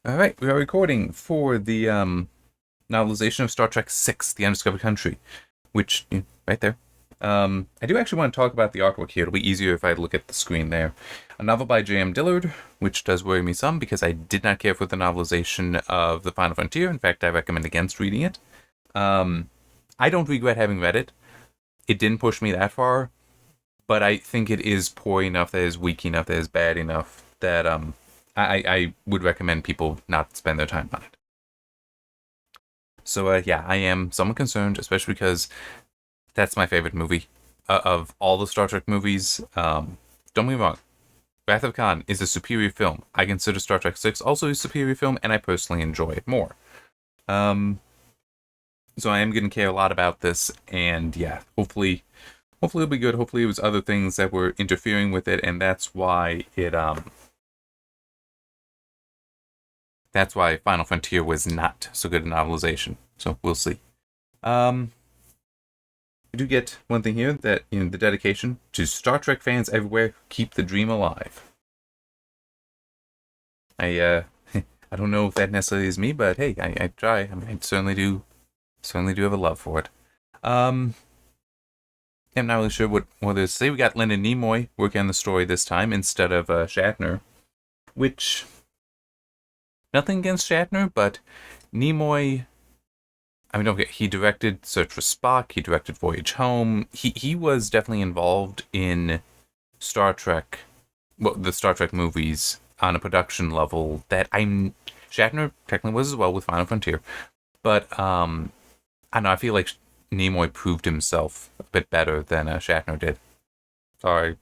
All right, we are recording for the novelization of Star Trek Six: The Undiscovered Country, which right there. I do actually want to talk about the artwork here. It'll be easier if I look at the screen there. A novel by J.M. Dillard, which does worry me some because I did not care for the novelization of The Final Frontier. In fact, I recommend against reading it. Um, I don't regret having read it. It didn't push me that far, but I think it is poor enough, that it is weak enough, that it is bad enough that I would recommend people not spend their time on it. So yeah, I am somewhat concerned, especially because that's my favorite movie of all the Star Trek movies. Don't get me wrong, Wrath of Khan is a superior film. I consider Star Trek Six also a superior film, and I personally enjoy it more. Um, so I am going to care a lot about this, and yeah, hopefully it'll be good. Hopefully it was other things that were interfering with it, and that's why Final Frontier was not so good a novelization. So we'll see. Um, we do get one thing here that the dedication to Star Trek fans everywhere. Keep the dream alive. I I don't know if that necessarily is me, but hey, I try. I mean, I certainly do have a love for it. Um, I'm not really sure what it is to say. We got Leonard Nimoy working on the story this time instead of Shatner, which nothing against Shatner, but Nimoy. I mean, don't forget, he directed Search for Spock. He directed Voyage Home. He was definitely involved in Star Trek, well, the Star Trek movies on a production level that I'm. Shatner technically was as well with Final Frontier, but I don't know. I feel like Nimoy proved himself a bit better than Shatner did. Sorry.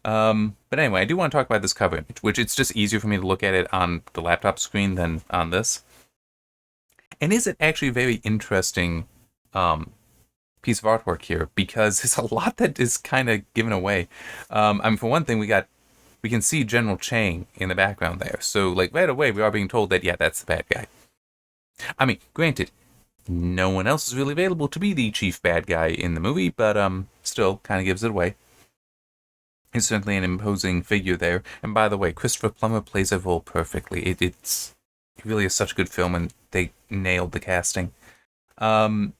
But anyway, I do want to talk about this cover image, which it's just easier for me to look at it on the laptop screen than on this. And is it actually a very interesting piece of artwork here because there's a lot that is kind of given away. I mean, for one thing, we can see General Chang in the background there, so like right away we are being told that yeah, that's the bad guy. I mean, granted, no one else is really available to be the chief bad guy in the movie, but still kind of gives it away. He's certainly an imposing figure there. And by the way, Christopher Plummer plays a role perfectly. It really is such a good film, and they nailed the casting.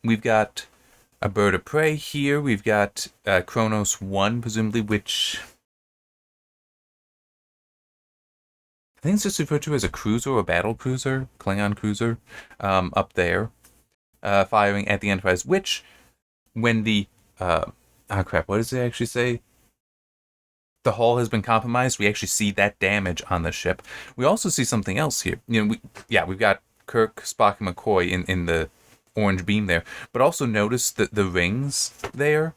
We've got a bird of prey here. We've got Kronos 1, presumably, which I think it's just referred to as a cruiser or a battle cruiser, Klingon cruiser, up there, firing at the Enterprise, which, when oh crap, what does it actually say? The hull has been compromised. We actually see that damage on the ship. We also see something else here. We've got Kirk, Spock, and McCoy in the orange beam there, but also notice the rings there.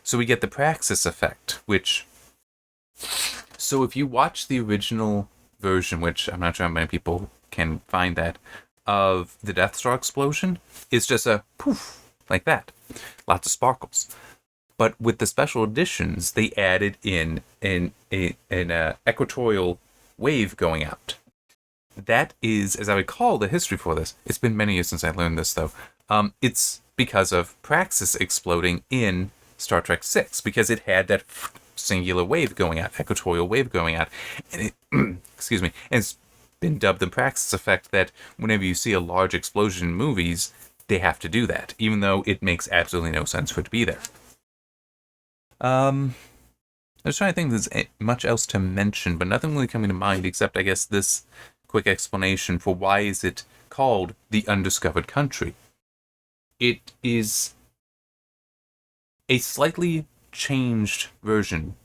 So we get the Praxis effect, which. So if you watch the original version, which I'm not sure how many people can find that, of the Death Star explosion, it's just a poof like that, lots of sparkles. But with the special editions, they added in an equatorial wave going out. That is, as I recall the history for this, it's been many years since I learned this though. It's because of Praxis exploding in Star Trek 6, because it had that singular wave going out, equatorial wave going out. And it, excuse me, and it's been dubbed the Praxis effect, that whenever you see a large explosion in movies, they have to do that, even though it makes absolutely no sense for it to be there. I was trying to think if there's much else to mention, but nothing really coming to mind except, I guess, this quick explanation for why is it called the Undiscovered Country. It is a slightly changed version.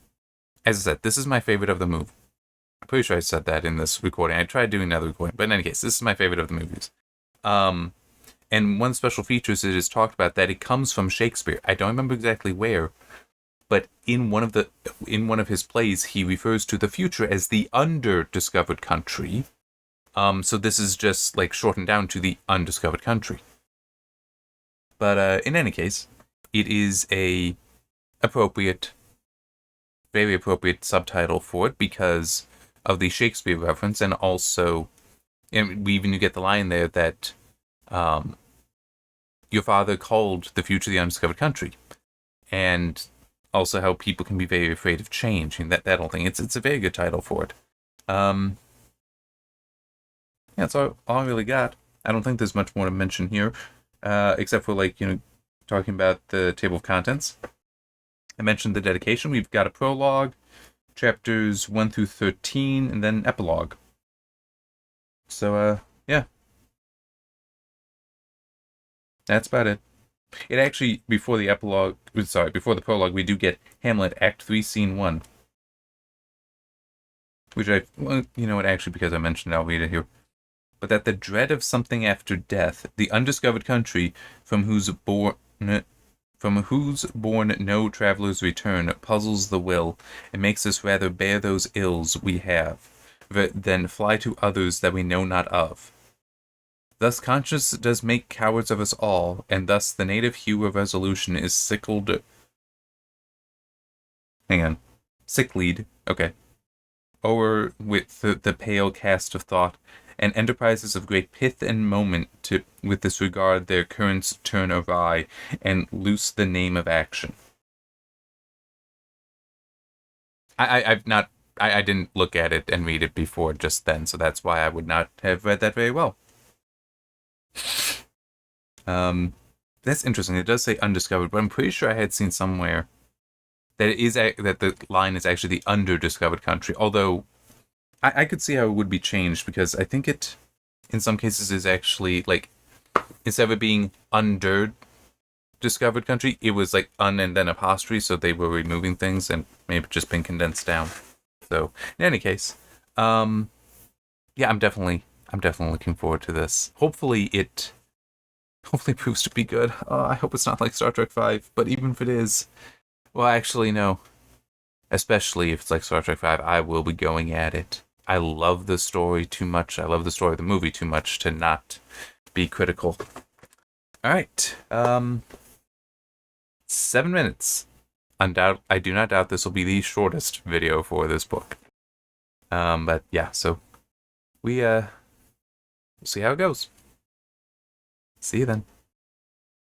As I said, this is my favorite of the movie. I'm pretty sure I said that in this recording. I tried doing another recording, but in any case, this is my favorite of the movies. And one special feature is it is talked about that it comes from Shakespeare. I don't remember exactly where, but in one of his plays, he refers to the future as the underdiscovered country. So this is just like shortened down to the undiscovered country. But in any case, it is a very appropriate subtitle for it because of the Shakespeare reference, and also, and we even get the line there that your father called the future the undiscovered country, and also how people can be very afraid of change, and that whole thing. It's a very good title for it. that's all I really got. I don't think there's much more to mention here, except for, like, talking about the table of contents. I mentioned the dedication. We've got a prologue, chapters 1 through 13, and then epilogue. So, yeah. That's about it. It actually, before the prologue, we do get Hamlet, Act 3, Scene 1. Which actually, because I mentioned it, I'll read it here. But that the dread of something after death, the undiscovered country, from whose bourne no travelers return, puzzles the will, and makes us rather bear those ills we have, than fly to others that we know not of. Thus conscience does make cowards of us all, and thus the native hue of resolution is sicklied, okay, o'er with the pale cast of thought, and enterprises of great pith and moment with this regard their currents turn awry, and loose the name of action. I didn't look at it and read it before just then, so that's why I would not have read that very well. That's interesting. It does say undiscovered, but I'm pretty sure I had seen somewhere that that the line is actually the underdiscovered country. Although I could see how it would be changed, because I think it, in some cases, is actually like, instead of it being under discovered country, it was like un and then apostrophe, so they were removing things and maybe just been condensed down. So in any case, yeah, I'm definitely looking forward to this. Hopefully it proves to be good. I hope it's not like Star Trek V, but even if it is, well, actually, no. Especially if it's like Star Trek V, I will be going at it. I love the story too much. I love the story of the movie too much to not be critical. All right. 7 minutes. I do not doubt this will be the shortest video for this book. But yeah, so we'll see how it goes. See you then.